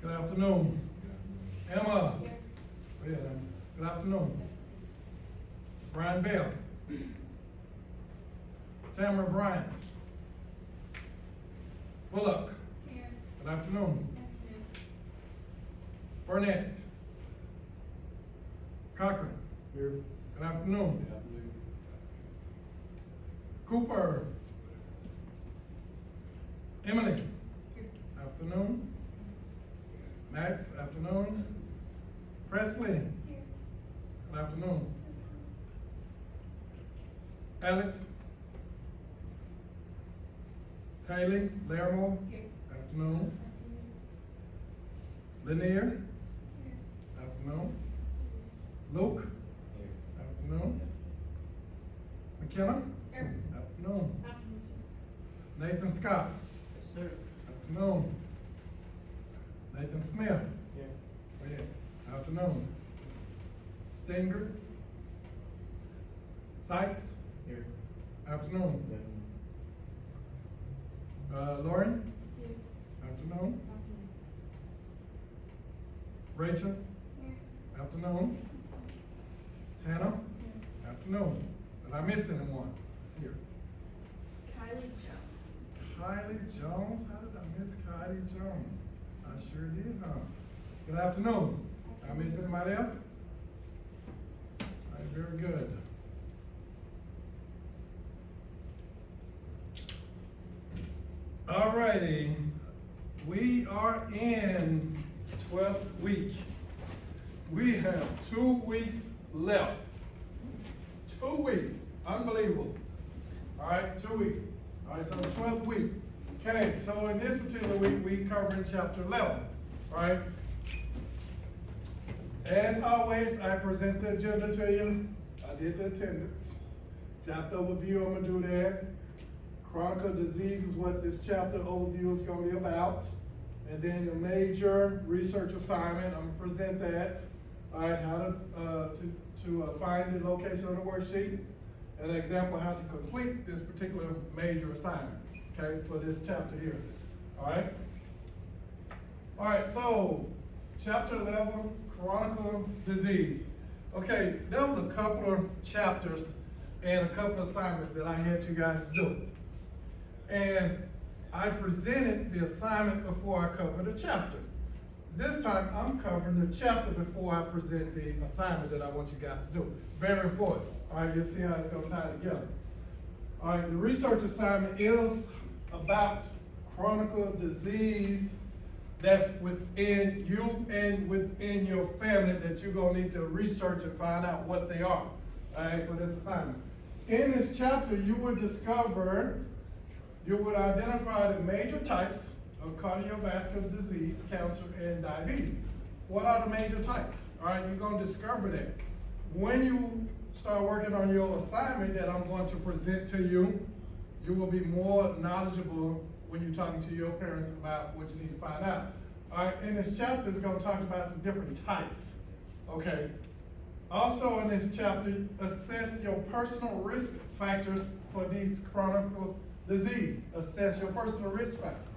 Good afternoon. Emma. Oh, yeah, good afternoon. Brian Bell. Tamara Bryant. Bullock. Here. Good afternoon. Burnett. Cochran. Here. Good afternoon. Good afternoon. Cooper. Emily. Here. Afternoon. Max. Afternoon. Presley. Here. Good afternoon. Alex. Haley. Larimore. Here. Afternoon. Lanier. Afternoon. Luke. Here. Afternoon. McKenna. Here. Afternoon. Nathan Scott. Yes, sir. Afternoon. Nathan Smith. Here. Oh, yeah. Afternoon. Stinger. Sykes. Here. Afternoon. Lauren. Afternoon. Rachel. Afternoon. Hannah. Afternoon. Did I miss anyone? It's here. Kylie Jones. Kylie Jones. How did I miss Kylie Jones? I sure did, huh? Good afternoon. Did I miss anybody else? All right, very good. All righty. We are in 12th week. We have 2 weeks left. 2 weeks. Unbelievable. All right, 2 weeks. All right, so the 12th week. Okay, so in this particular week, we covering chapter 11. All right. As always, I present the agenda to you. I did the attendance. Chapter overview, I'm gonna do that. Chronic disease is what this chapter overview is gonna be about. And then the major research assignment, I'm gonna present that. All right, how to find the location on the worksheet. An example of how to complete this particular major assignment, okay, for this chapter here. All right. All right, so chapter 11, chronic disease. Okay, there was a couple of chapters and a couple of assignments that I had you guys do. And I presented the assignment before I covered the chapter. This time, I'm covering the chapter before I present the assignment that I want you guys to do. Very important. All right, you'll see how it's gonna tie together. All right, the research assignment is about chronic disease that's within you and within your family that you're gonna need to research and find out what they are, all right, for this assignment. In this chapter, you would identify the major types of cardiovascular disease, cancer, and diabetes. What are the major types? All right, you're gonna discover that. When you start working on your assignment that I'm going to present to you, you will be more knowledgeable when you're talking to your parents about what you need to find out. All right, in this chapter, it's gonna talk about the different types, okay? Also in this chapter, assess your personal risk factors for these chronic disease. Assess your personal risk factors.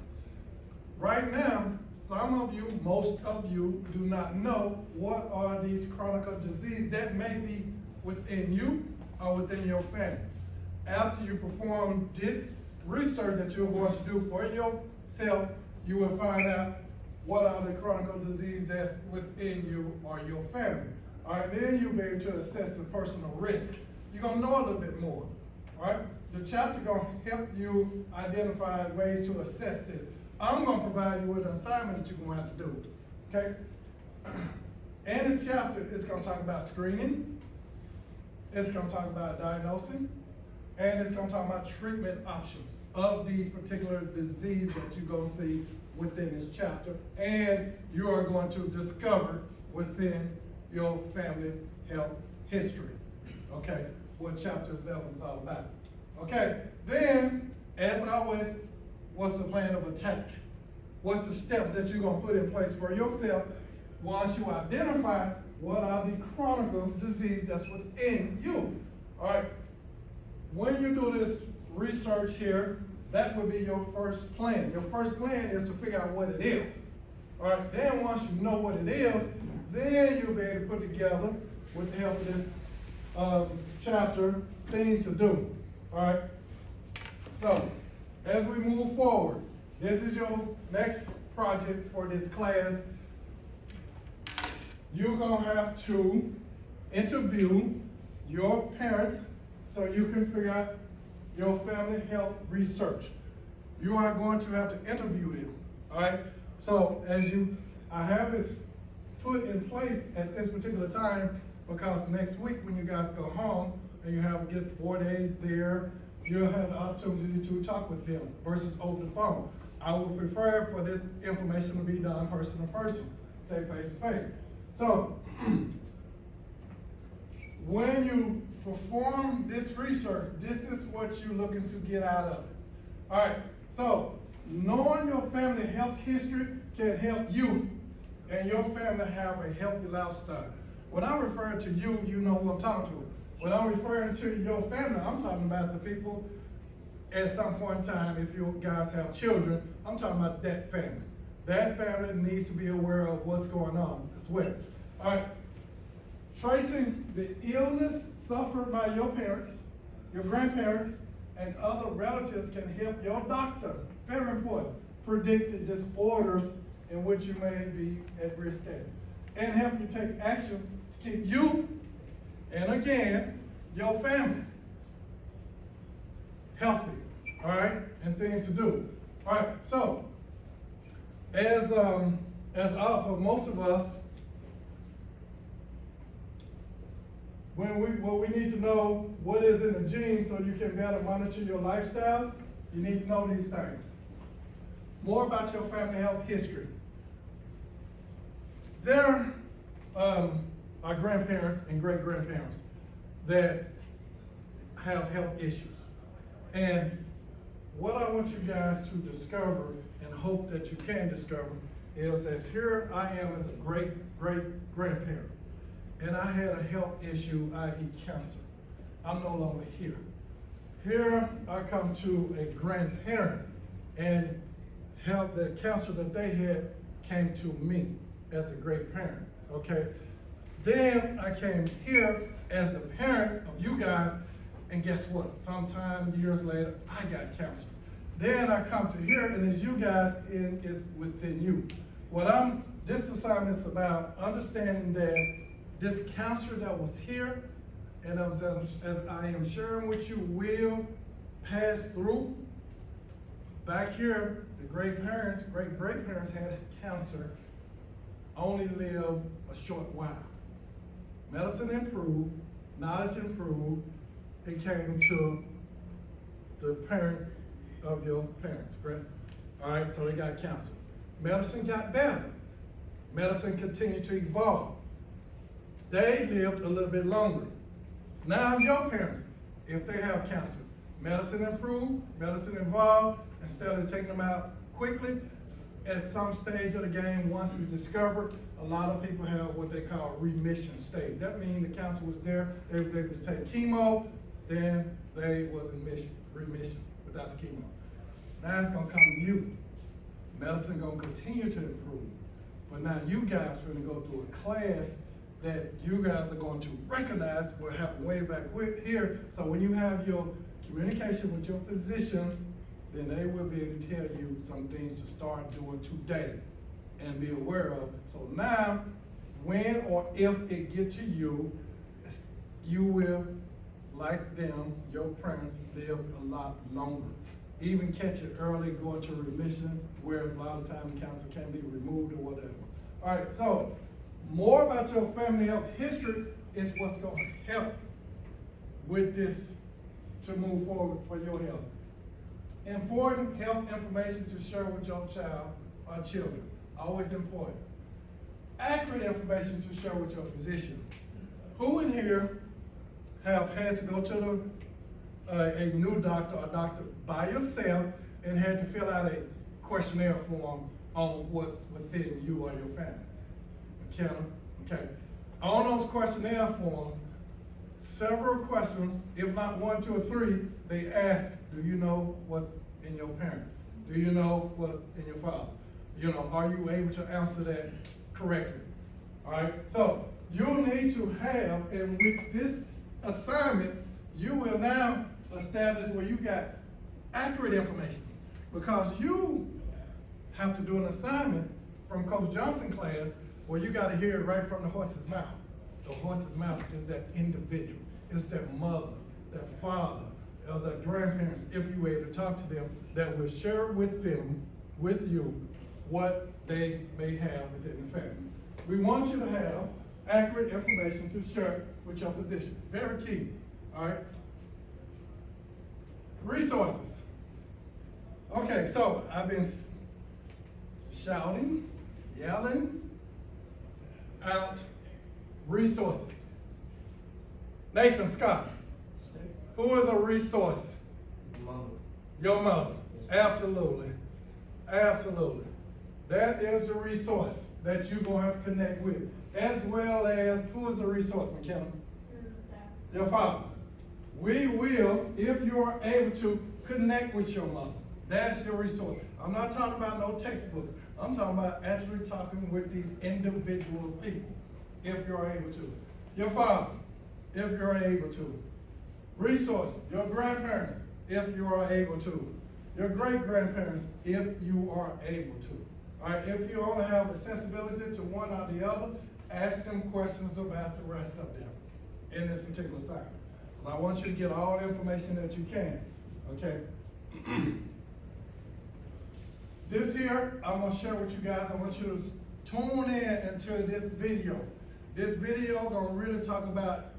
Right now, some of you, most of you, do not know what are these chronic diseases that may be within you or within your family. After you perform this research that you're going to do for yourself, you will find out what are the chronic diseases that's within you or your family. All right, then you'll be able to assess the personal risk. You're gonna know a little bit more, all right? The chapter gonna help you identify ways to assess this. I'm gonna provide you with an assignment that you're gonna have to do, okay? In the chapter, it's gonna talk about screening, it's gonna talk about diagnosing, and it's gonna talk about treatment options of these particular diseases that you're gonna see within this chapter, and you are going to discover within your family health history, okay? What chapter 11 is all about. Okay, then, as always, what's the plan of attack? What's the steps that you're gonna put in place for yourself once you identify what are the chronic disease that's within you? All right, when you do this research here, that would be your first plan. Your first plan is to figure out what it is. All right, then once you know what it is, then you'll be able to put together, with the help of this chapter, things to do. All right. So, as we move forward, this is your next project for this class. You're gonna have to interview your parents so you can figure out your family health research. You are going to have to interview them, all right? So I have this put in place at this particular time because next week when you guys go home and you have to get 4 days there, you'll have the opportunity to talk with them versus over the phone. I would prefer for this information to be done person to person, okay, face to face. So, when you perform this research, this is what you're looking to get out of it. All right, so knowing your family health history can help you and your family have a healthy lifestyle. When I refer to you, you know who I'm talking to. When I'm referring to your family, I'm talking about the people at some point in time, if you guys have children, I'm talking about that family. That family needs to be aware of what's going on as well. All right. Tracing the illness suffered by your parents, your grandparents, and other relatives can help your doctor, very important, predict the disorders in which you may be at risk at, and help you take action to keep you, and again, your family healthy, all right, and things to do. All right, so, as for most of us, what we need to know what is in the genes so you can better monitor your lifestyle, you need to know these things. More about your family health history. There are grandparents and great-grandparents that have health issues. And what I want you guys to discover and hope that you can discover is that here I am as a great-great-grandparent. And I had a health issue, i.e. cancer. I'm no longer here. Here I come to a grandparent and the cancer that they had came to me as a great parent, okay? Then I came here as the parent of you guys, and guess what? Sometime years later, I got cancer. Then I come to here, and it's you guys, and it's within you. This assignment is about understanding that this cancer that was here, and as I am sharing with you, will pass through. Back here, the great-great-parents had cancer, only lived a short while. Medicine improved, knowledge improved, it came to the parents of your parents, correct? All right, so they got cancer. Medicine got better. Medicine continued to evolve. They lived a little bit longer. Now your parents, if they have cancer, medicine improved, medicine evolved, instead of taking them out quickly, at some stage of the game, once it's discovered, a lot of people have what they call remission state. That means the cancer was there, they was able to take chemo, then they was in remission without the chemo. Now it's gonna come to you. Medicine gonna continue to improve. But now you guys are gonna go through a class that you guys are going to recognize what happened way back here. So when you have your communication with your physician, then they will be able to tell you some things to start doing today and be aware of. So now, when or if it gets to you, you will, like them, your parents, live a lot longer. Even catch it early, go into remission, where a lot of times cancer can be removed or whatever. All right, so more about your family health history is what's going to help with this to move forward for your health. Important health information to share with your child or children, always important. Accurate information to share with your physician. Who in here have had to go to a new doctor or doctor by yourself and had to fill out a questionnaire form on what's within you or your family? McKenna, okay. On those questionnaire forms, several questions, if not 1, 2, or 3, they ask, do you know what's in your parents? Do you know what's in your father? You know, are you able to answer that correctly? All right, so you'll need to have, and with this assignment, you will now establish where you got accurate information, because you have to do an assignment from Coach Johnson's class where you got to hear it right from the horse's mouth. The horse's mouth is that individual. It's that mother, that father, or the grandparents, if you were able to talk to them, that will share with you, what they may have within the family. We want you to have accurate information to share with your physician. Very key, all right? Resources. Okay, so I've been shouting, yelling out resources. Nathan Scott, who is a resource? Mother. Your mother. Absolutely. Absolutely. That is the resource that you're going to have to connect with. As well as, who is a resource, McKenna? Your father. We will, if you are able to, connect with your mother. That's your resource. I'm not talking about no textbooks. I'm talking about actually talking with these individual people, if you're able to. Your father, if you're able to. Resource, your grandparents, if you are able to. Your great-grandparents, if you are able to. All right, if you only have accessibility to one or the other, ask them questions about the rest of them in this particular assignment. Because I want you to get all the information that you can, okay? This here, I'm gonna share with you guys, I want you to tune in into this video. This video gonna really talk about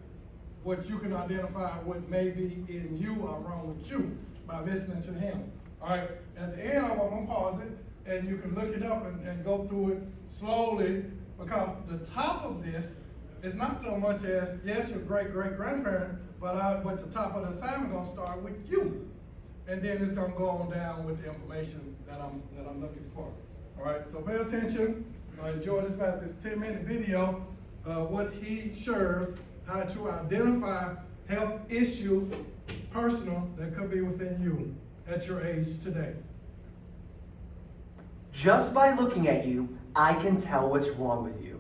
what you can identify what may be in you or wrong with you by listening to him. All right, at the end, I'm gonna pause it, and you can look it up and go through it slowly, because the top of this is not so much as, yes, your great-great-grandparent, but the top of the assignment gonna start with you. And then it's gonna go on down with the information that I'm looking for. All right, so pay attention. Enjoy this 10-minute video, what he shares, how to identify health issue, personal, that could be within you at your age today. Just by looking at you, I can tell what's wrong with you.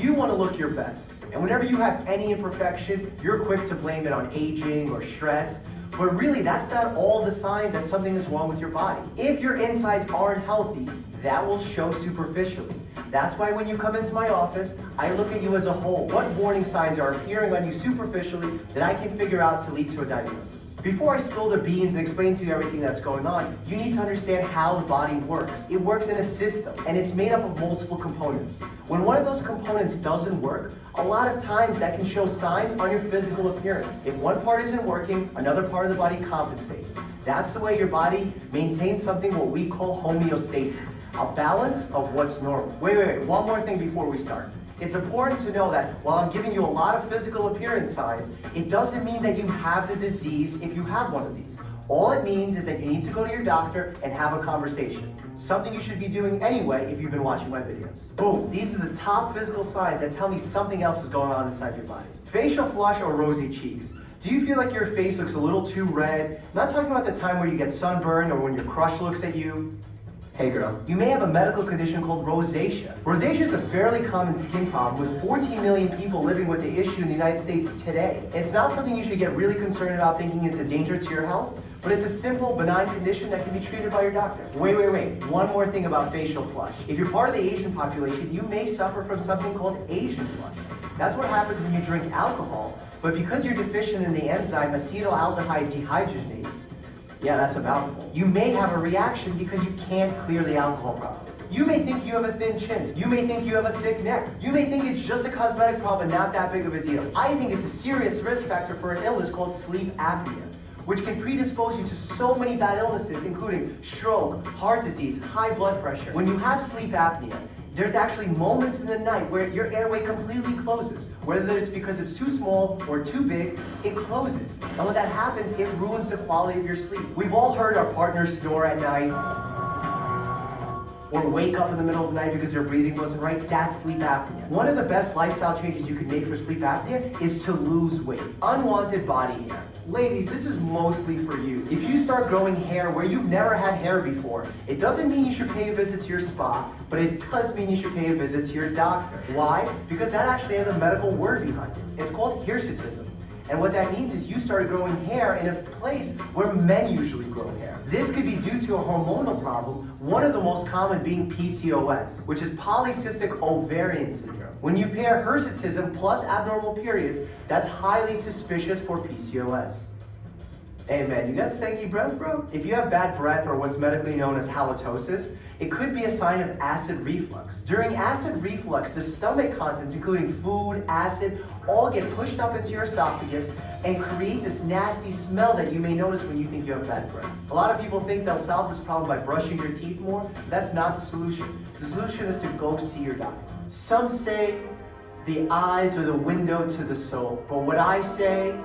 You want to look your best, and whenever you have any imperfection, you're quick to blame it on aging or stress, but really that's not all the signs that something is wrong with your body. If your insides aren't healthy, that will show superficially. That's why when you come into my office, I look at you as a whole. What warning signs are appearing on you superficially that I can figure out to lead to a diagnosis? Before I spill the beans and explain to you everything that's going on, you need to understand how the body works. It works in a system, and it's made up of multiple components. When one of those components doesn't work, a lot of times that can show signs on your physical appearance. If one part isn't working, another part of the body compensates. That's the way your body maintains something what we call homeostasis, a balance of what's normal. Wait, one more thing before we start. It's important to know that while I'm giving you a lot of physical appearance signs, it doesn't mean that you have the disease if you have one of these. All it means is that you need to go to your doctor and have a conversation. Something you should be doing anyway if you've been watching my videos. Boom, these are the top physical signs that tell me something else is going on inside your body. Facial flush or rosy cheeks. Do you feel like your face looks a little too red? I'm not talking about the time where you get sunburned or when your crush looks at you. Hey girl, you may have a medical condition called rosacea. Rosacea is a fairly common skin problem with 14 million people living with the issue in the United States today. It's not something you should get really concerned about thinking it's a danger to your health, but it's a simple, benign condition that can be treated by your doctor. Wait. One more thing about facial flush. If you're part of the Asian population, you may suffer from something called Asian flush. That's what happens when you drink alcohol, but because you're deficient in the enzyme acetaldehyde dehydrogenase, yeah, that's a mouthful. You may have a reaction because you can't clear the alcohol properly. You may think you have a thin chin. You may think you have a thick neck. You may think it's just a cosmetic problem, not that big of a deal. I think it's a serious risk factor for an illness called sleep apnea, which can predispose you to so many bad illnesses, including stroke, heart disease, high blood pressure. When you have sleep apnea, there's actually moments in the night where your airway completely closes. Whether it's because it's too small or too big, it closes. And when that happens, it ruins the quality of your sleep. We've all heard our partners snore at night. or wake up in the middle of the night because their breathing wasn't right, that's sleep apnea. One of the best lifestyle changes you can make for sleep apnea is to lose weight. Unwanted body hair. Ladies, this is mostly for you. If you start growing hair where you've never had hair before, it doesn't mean you should pay a visit to your spa, but it does mean you should pay a visit to your doctor. Why? Because that actually has a medical word behind it. It's called hirsutism. And what that means is you started growing hair in a place where men usually grow hair. This could be due to a hormonal problem, one of the most common being PCOS, which is polycystic ovarian syndrome. When you pair hirsutism plus abnormal periods, that's highly suspicious for PCOS. Hey man, you got stanky breath, bro? If you have bad breath or what's medically known as halitosis, it could be a sign of acid reflux. During acid reflux, the stomach contents, including food, acid, all get pushed up into your esophagus and create this nasty smell that you may notice when you think you have bad breath. A lot of people think they'll solve this problem by brushing your teeth more. That's not the solution. The solution is to go see your doctor. Some say the eyes are the window to the soul, but what I say,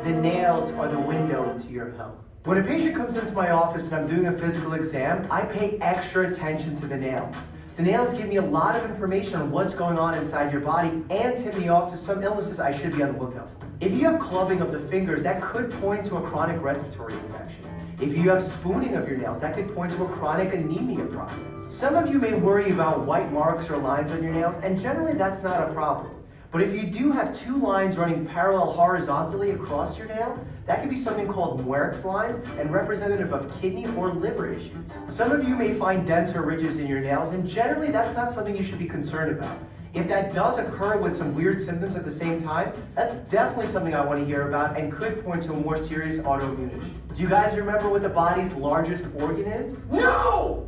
the nails are the window to your health. When a patient comes into my office and I'm doing a physical exam, I pay extra attention to the nails. The nails give me a lot of information on what's going on inside your body and tip me off to some illnesses I should be on the lookout for. If you have clubbing of the fingers, that could point to a chronic respiratory infection. If you have spooning of your nails, that could point to a chronic anemia process. Some of you may worry about white marks or lines on your nails, and generally that's not a problem. But if you do have two lines running parallel horizontally across your nail, that could be something called Muehr's lines and representative of kidney or liver issues. Some of you may find dents or ridges in your nails, and generally that's not something you should be concerned about. If that does occur with some weird symptoms at the same time, that's definitely something I want to hear about and could point to a more serious autoimmune issue. Do you guys remember what the body's largest organ is? No!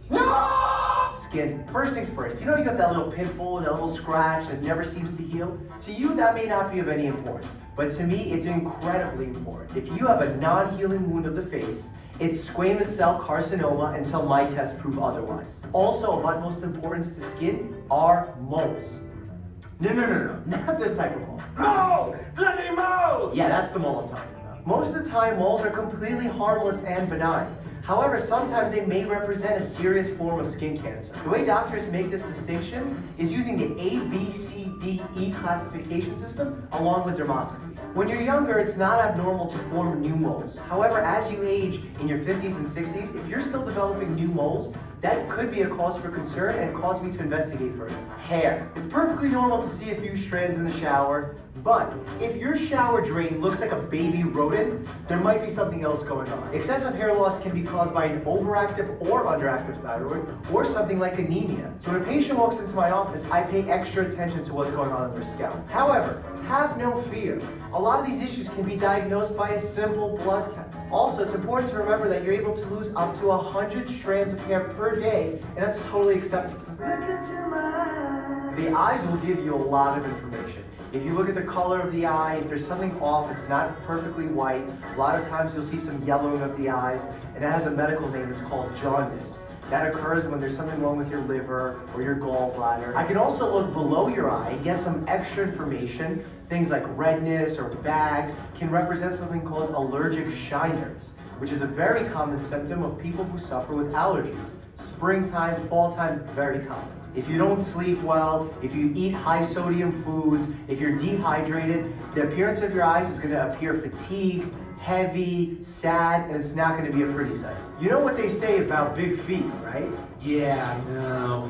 No! Skin. First things first, you know you have that little pimple, that little scratch that never seems to heal? To you, that may not be of any importance, but to me, it's incredibly important. If you have a non-healing wound of the face, it's squamous cell carcinoma until my tests prove otherwise. Also, of utmost importance to skin are moles. No, not this type of mole. Mole! Bloody mole! Yeah, that's the mole I'm talking about. Most of the time, moles are completely harmless and benign. However, sometimes they may represent a serious form of skin cancer. The way doctors make this distinction is using the A, B, C, D, E classification system along with dermoscopy. When you're younger, it's not abnormal to form new moles. However, as you age in your 50s and 60s, if you're still developing new moles, that could be a cause for concern and cause me to investigate further. Hair. It's perfectly normal to see a few strands in the shower, but if your shower drain looks like a baby rodent, there might be something else going on. Excessive hair loss can be caused by an overactive or underactive thyroid, or something like anemia. So when a patient walks into my office, I pay extra attention to what's going on in their scalp. However, have no fear. A lot of these issues can be diagnosed by a simple blood test. Also, it's important to remember that you're able to lose up to 100 strands of hair per day, and that's totally acceptable. The eyes will give you a lot of information. If you look at the color of the eye, if there's something off, it's not perfectly white. A lot of times you'll see some yellowing of the eyes, and that has a medical name, it's called jaundice. That occurs when there's something wrong with your liver or your gallbladder. I can also look below your eye and get some extra information. Things like redness or bags can represent something called allergic shyness, which is a very common symptom of people who suffer with allergies. Springtime, fall time, very common. If you don't sleep well, if you eat high sodium foods, if you're dehydrated, the appearance of your eyes is going to appear fatigued, heavy, sad, and it's not going to be a pretty sight. You know what they say about big feet, right? Yeah, no.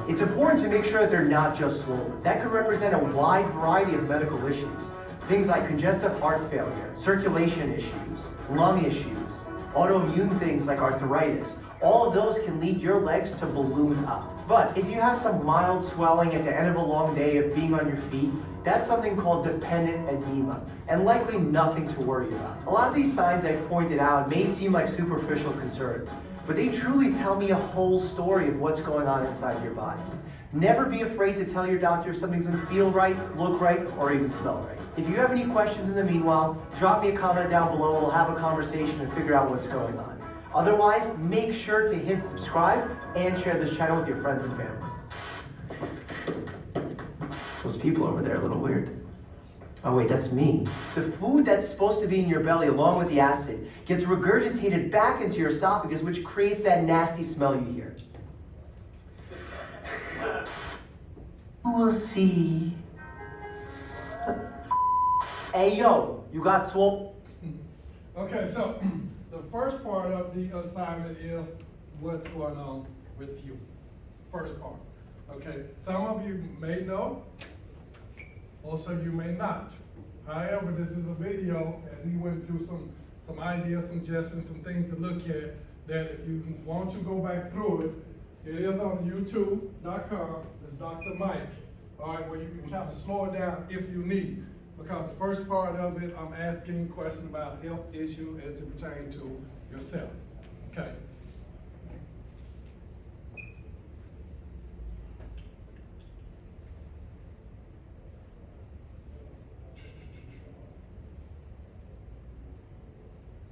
It's important to make sure that they're not just swollen. That could represent a wide variety of medical issues. Things like congestive heart failure, circulation issues, lung issues, autoimmune things like arthritis. All of those can lead your legs to balloon up. But if you have some mild swelling at the end of a long day of being on your feet, that's something called dependent edema, and likely nothing to worry about. A lot of these signs I've pointed out may seem like superficial concerns, but they truly tell me a whole story of what's going on inside your body. Never be afraid to tell your doctor if something's gonna feel right, look right, or even smell right. If you have any questions in the meanwhile, drop me a comment down below. We'll have a conversation and figure out what's going on. Otherwise, make sure to hit subscribe and share this channel with your friends and family. Those people over there are a little weird. Oh wait, that's me. The food that's supposed to be in your belly along with the acid gets regurgitated back into your esophagus, which creates that nasty smell you hear. We'll see. Hey yo, you got swole? Okay, so the first part of the assignment is what's going on with you. First part. Okay, some of you may know, most of you may not. However, this is a video as he went through some ideas, suggestions, some things to look at, that if you want to go back through it, it is on youtube.com. It's Dr. Mike, all right, where you can kind of slow it down if you need. Because the first part of it, I'm asking questions about health issue as it pertains to yourself, okay?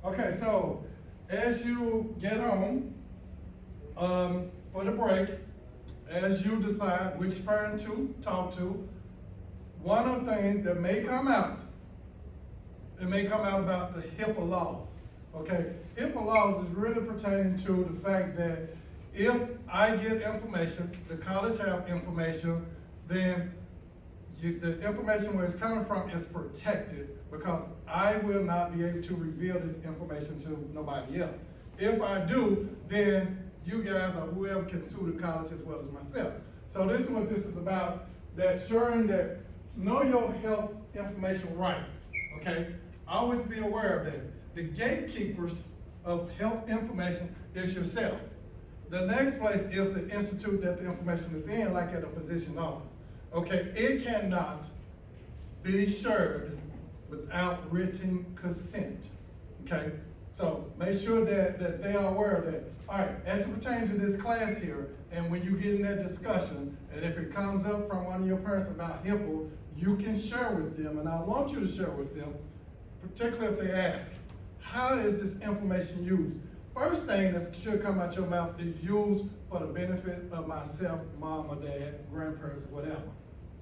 Okay, so as you get home for the break, as you decide which parent to talk to, one of the things that may come out, it may come out about the HIPAA laws. Okay, HIPAA laws is really pertaining to the fact that if I get information, the college have information, then the information where it's coming from is protected, because I will not be able to reveal this information to nobody else. If I do, then you guys or whoever can sue the college as well as myself. So this is what this is about, that ensuring that know your health information rights, okay? Always be aware of that. The gatekeepers of health information is yourself. The next place is the institute that the information is in, like at a physician's office. Okay, it cannot be shared without written consent, okay? So make sure that they are aware of that. All right, as it pertains to this class here, and when you get in that discussion, and if it comes up from one of your parents about HIPAA, you can share with them, and I want you to share with them, particularly if they ask, how is this information used? First thing that should come out your mouth is used for the benefit of myself, mom or dad, grandparents, whatever.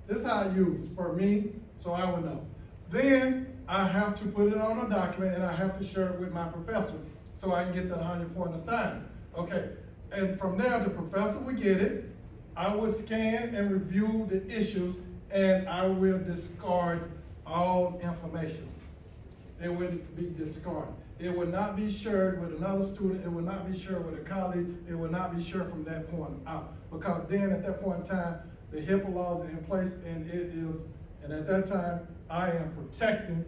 This is how I use for me, so I would know. Then I have to put it on a document and I have to share it with my professor so I can get that 100-point assignment. Okay, and from there the professor will get it. I will scan and review the issues, and I will discard all information. It will be discarded. It will not be shared with another student. It will not be shared with a colleague. It will not be shared from that point out. Because then at that point in time, the HIPAA laws are in place, and at that time, I am protecting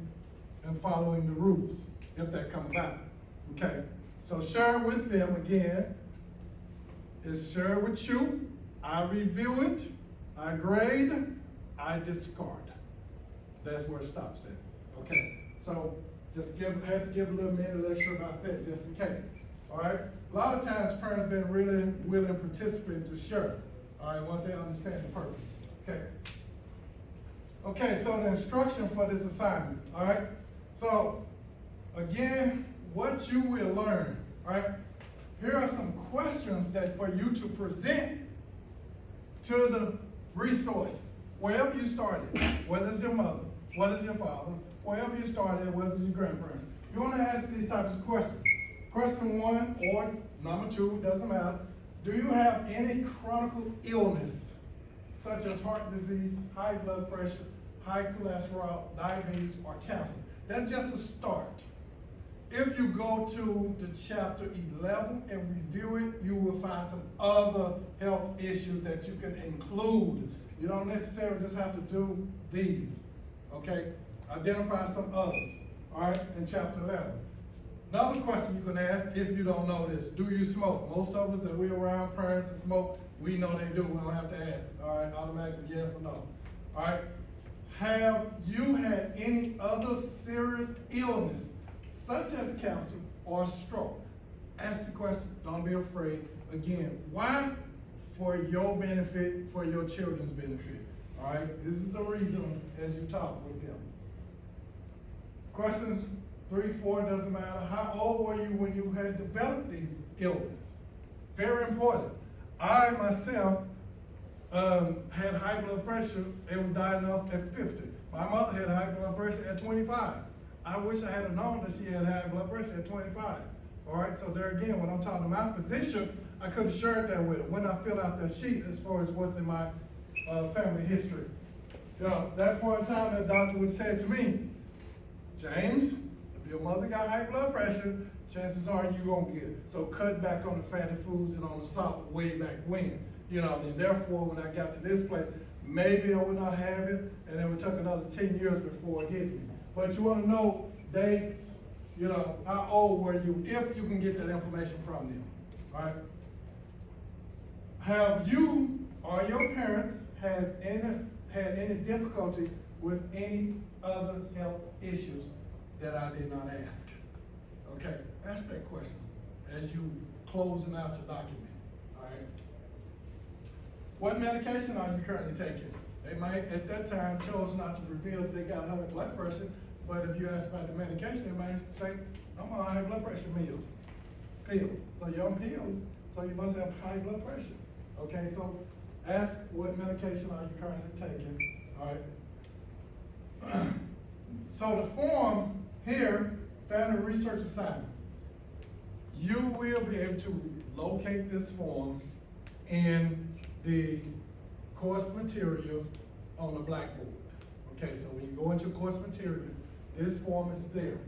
and following the rules if that comes out. Okay, so share it with them again. It's shared with you. I review it, I grade, I discard. That's where it stops at. Okay, so just have to give a little minute lecture about that just in case. All right, a lot of times parents been really willing participant to share. All right, once they understand the purpose. Okay. Okay, so the instruction for this assignment. All right, so again, what you will learn. All right, here are some questions that for you to present to the resource, wherever you started, whether it's your mother, whether it's your father, wherever you started, whether it's your grandparents. You want to ask these types of questions. Question 1 or number 2, doesn't matter. Do you have any chronic illness, such as heart disease, high blood pressure, high cholesterol, diabetes, or cancer? That's just a start. If you go to the chapter 11 and review it, you will find some other health issues that you can include. You don't necessarily just have to do these, okay? Identify some others, all right, in chapter 11. Another question you can ask if you don't know this: do you smoke? Most of us that we're around parents that smoke, we know they do. We don't have to ask, all right? Automatically yes or no, all right? Have you had any other serious illness, such as cancer or stroke? Ask the question, don't be afraid. Again, why? For your benefit, for your children's benefit, all right? This is the reason as you talk with them. Questions 3, 4, doesn't matter. How old were you when you had developed these illnesses? Very important. I myself had high blood pressure. It was diagnosed at 50. My mother had high blood pressure at 25. I wish I had known that she had high blood pressure at 25. All right, so there again, when I'm talking to my physician, I could have shared that with him when I fill out that sheet as far as what's in my family history. You know, that point in time, that doctor would say to me, James, if your mother got high blood pressure, chances are you're gonna get it. So cut back on the fatty foods and on the salt way back when. You know, and therefore, when I got to this place, maybe I would not have it, and it would take another 10 years before it hit me. But you wanna know dates, you know, how old were you, if you can get that information from them, all right? Have you or your parents had any difficulty with any other health issues that I did not ask? Okay, ask that question as you closing out your document, all right? What medication are you currently taking? They might, at that time, chose not to reveal that they got high blood pressure, but if you ask about the medication, they might say, I'm on high blood pressure pills. So you're on pills, so you must have high blood pressure. Okay, so ask what medication are you currently taking, all right? So the form here, family research assignment, you will be able to locate this form in the course material on the blackboard. Okay, so when you go into course material, this form is there.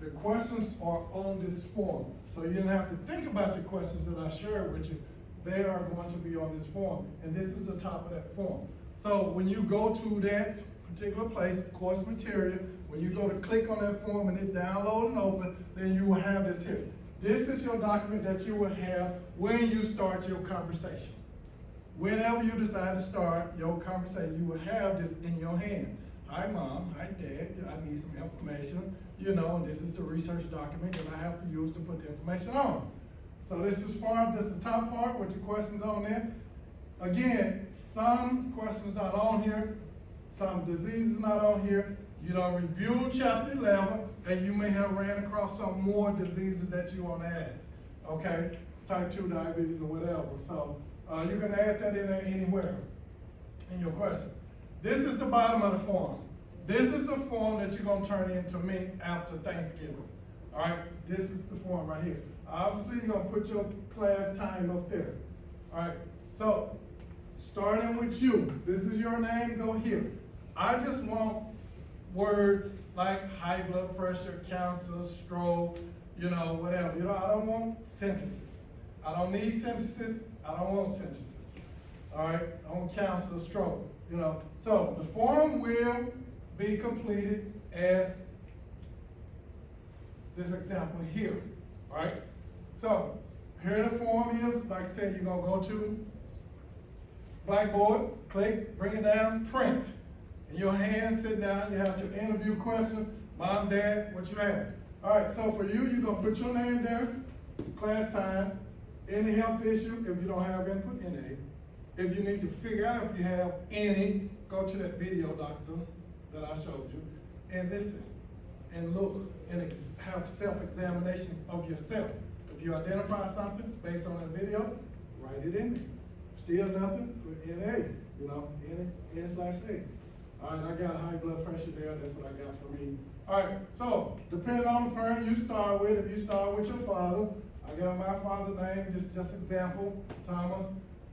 The questions are on this form, so you don't have to think about the questions that I shared with you. They are going to be on this form, and this is the top of that form. So when you go to that particular place, course material, when you go to click on that form and hit download and open, then you will have this here. This is your document that you will have when you start your conversation. Whenever you decide to start your conversation, you will have this in your hand. Hi mom, hi dad, I need some information, you know, and this is the research document that I have to use to put the information on. So this is the top part with your questions on there. Again, some questions not on here, some diseases not on here. You don't review chapter 11, and you may have ran across some more diseases that you want to ask, okay? Type 2 diabetes or whatever. So you can add that in there anywhere in your question. This is the bottom of the form. This is the form that you're gonna turn in to me after Thanksgiving. All right, this is the form right here. Obviously, you're gonna put your class time up there. All right, so starting with you, this is your name, go here. I just want words like high blood pressure, cancer, stroke, you know, whatever. You know, I don't want sentences. I don't need sentences, I don't want sentences. All right, I want cancer, stroke, you know. So the form will be completed as this example here, all right? So here the form is, like I said, you're gonna go to Blackboard, click, bring it down, print. In your hand, sit down, you have your interview question, mom, dad, what you have. All right, so for you, you're gonna put your name there, class time, any health issue, if you don't have input, any. If you need to figure out if you have any, go to that video, doctor, that I showed you, and listen, and look, and have self-examination of yourself. If you identify something based on that video, write it in there. Still nothing, put NA, you know, N/A. All right, I got high blood pressure there, that's what I got for me. All right, so depending on the parent you start with, if you start with your father, I got my father's name, this is just example, Thomas,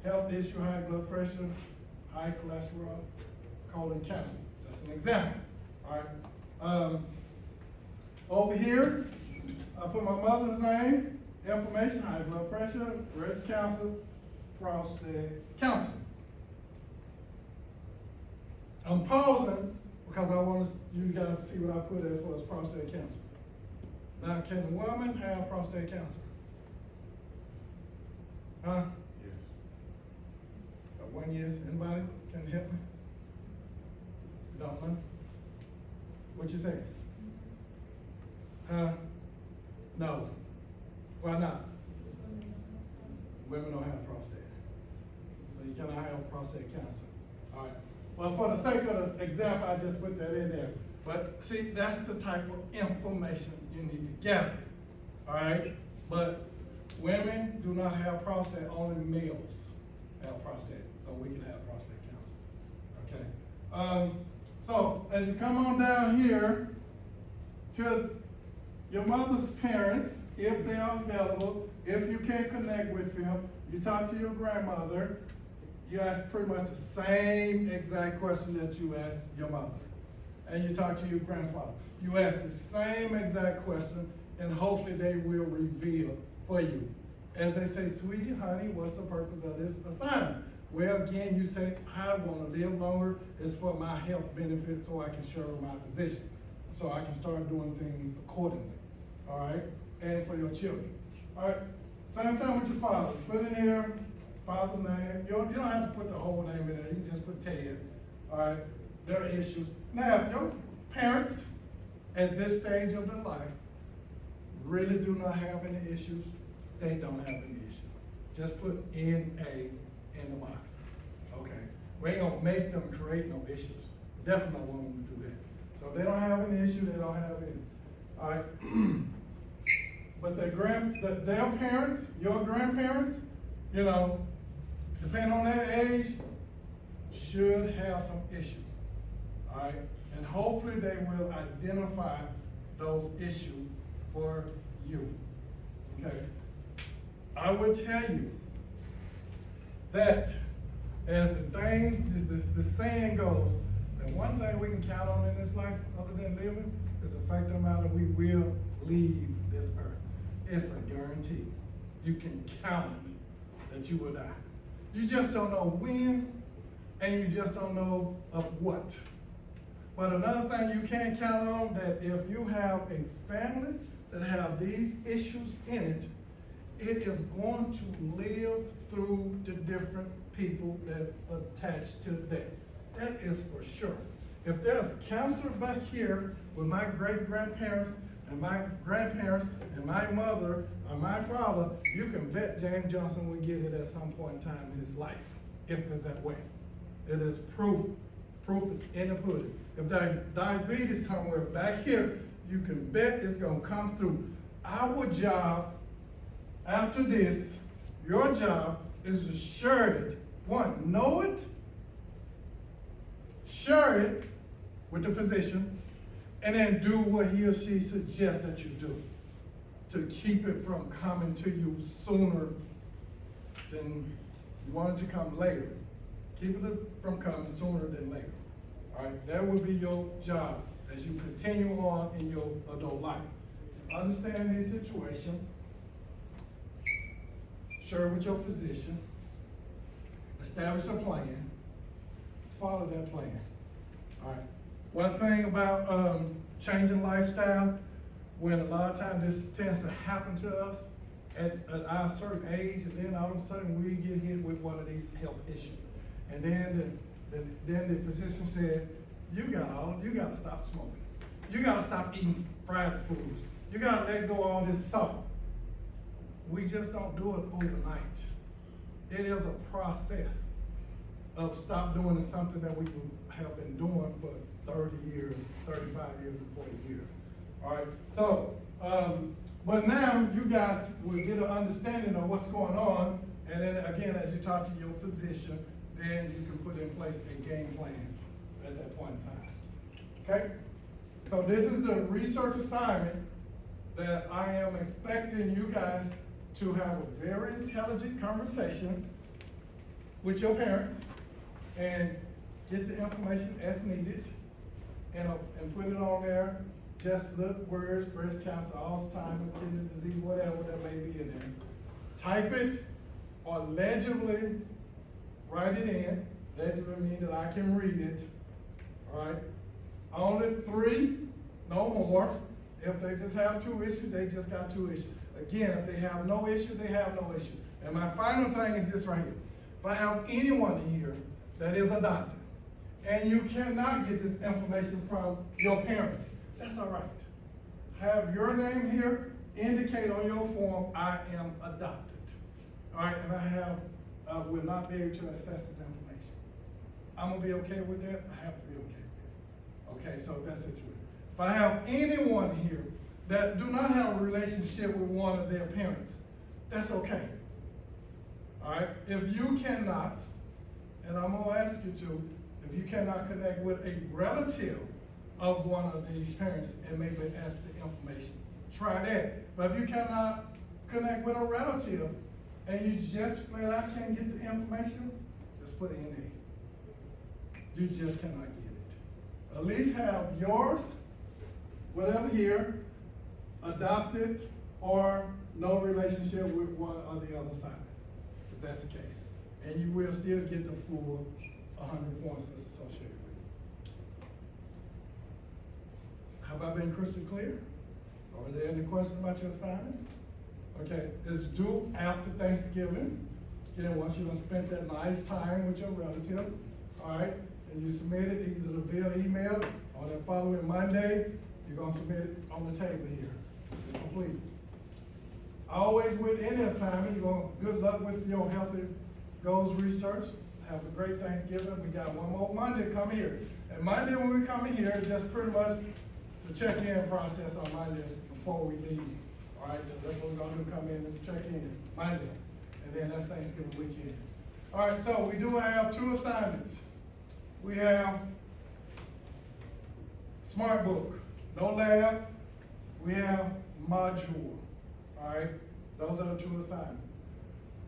health issue, high blood pressure, high cholesterol, colon cancer. That's an example, all right? Over here, I put my mother's name, information, high blood pressure, breast cancer, prostate cancer. I'm pausing because I want you guys to see what I put there for as prostate cancer. Now, can a woman have prostate cancer? Huh? Yes. 1 year, anybody can help me? Don't know? What you say? Huh? No. Why not? Women don't have prostate. So you cannot have prostate cancer. All right. Well, for the sake of the example, I just put that in there. But see, that's the type of information you need to gather. All right? But women do not have prostate, only males have prostate. So we can have prostate cancer. Okay? So as you come on down here to your mother's parents, if they are available, if you can't connect with them, you talk to your grandmother, you ask pretty much the same exact question that you asked your mother. And you talk to your grandfather. You ask the same exact question, and hopefully they will reveal for you. As they say, sweetie, honey, what's the purpose of this assignment? Well, again, you say, I want to live longer. It's for my health benefits so I can share with my physician. So I can start doing things accordingly. All right? And for your children. All right? Same thing with your father. Put in here father's name. You don't have to put the whole name in there. You can just put Ted. All right? There are issues. Now, if your parents at this stage of their life really do not have any issues, they don't have any issues. Just put NA in the box. Okay? We ain't gonna make them create no issues. Definitely don't want them to do that. So if they don't have any issue, they don't have any. All right? But their parents, your grandparents, you know, depending on their age, should have some issue. All right? And hopefully they will identify those issues for you. Okay? I would tell you that as the saying goes, that one thing we can count on in this life other than living is the fact of the matter we will leave this earth. It's a guarantee. You can count on it that you will die. You just don't know when, and you just don't know of what. But another thing you can count on, that if you have a family that have these issues in it, it is going to live through the different people that's attached to that. That is for sure. If there's cancer back here with my great-grandparents and my grandparents and my mother or my father, you can bet James Johnson will get it at some point in time in his life, if it's that way. It is proof. Proof is in the pudding. If there's diabetes somewhere back here, you can bet it's gonna come through. Our job after this, your job is to share it. One, know it, share it with the physician, and then do what he or she suggests that you do to keep it from coming to you sooner than you want it to come later. Keep it from coming sooner than later. All right, that will be your job as you continue on in your adult life. So understand the situation, share with your physician, establish a plan, follow that plan. All right. One thing about changing lifestyle, when a lot of times this tends to happen to us at our certain age, and then all of a sudden we get hit with one of these health issues. And then the physician said, you gotta stop smoking. You gotta stop eating fried foods. You gotta let go of all this salt. We just don't do it overnight. It is a process of stop doing something that we have been doing for 30 years, 35 years, and 40 years. All right, so, but now you guys will get an understanding of what's going on, and then again, as you talk to your physician, then you can put in place a game plan at that point in time. Okay? So this is a research assignment that I am expecting you guys to have a very intelligent conversation with your parents and get the information as needed and put it on there. Just look words, breast cancer, Alzheimer's, kidney disease, whatever that may be in there. Type it or legibly write it in. Legibly means that I can read it. All right? Only 3, no more. If they just have 2 issues, they just got 2 issues. Again, if they have no issue, they have no issue. And my final thing is this right here. If I have anyone here that is a doctor, and you cannot get this information from your parents, that's all right. Have your name here, indicate on your form, I am adopted. All right, and I will not be able to access this information. I'm gonna be okay with that? I have to be okay with it. Okay, so that's it. If I have anyone here that do not have a relationship with one of their parents, that's okay. All right, if you cannot, and I'm gonna ask you to, If you cannot connect with a relative of one of these parents and maybe ask the information, try that. But if you cannot connect with a relative and you just flat out can't get the information, just put it in there. You just cannot get it. At least have yours, whatever year, adopted or no relationship with one or the other side, if that's the case. And you will still get the full 100 points that's associated with it. Have I been crystal clear? Are there any questions about your assignment? Okay, it's due after Thanksgiving. Again, once you have spent that nice time with your relative, all right, and you submit it either via email or the following Monday, you're gonna submit it on the table here. It's complete. Always with any assignment, you're gonna, good luck with your healthy goals research. Have a great Thanksgiving. We got one more Monday, come here. And Monday when we come in here, it's just pretty much the check-in process on Monday before we leave. All right, so that's what we're gonna do, come in and check in Monday. And then that's Thanksgiving weekend. All right, so we do have 2 assignments. We have Smart Book, no lab. We have module. All right, those are the 2 assignments.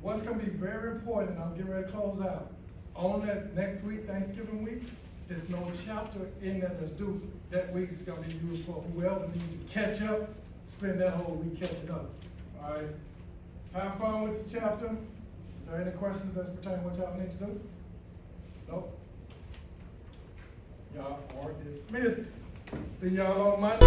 What's gonna be very important, and I'm getting ready to close out, on that next week, Thanksgiving week, there's no chapter in that that's due. That week is gonna be used for whoever needs to catch up, spend that whole week catching up. All right, have fun with the chapter. Is there any questions as pertaining to what y'all need to do? Nope. Y'all are dismissed. See y'all on Monday.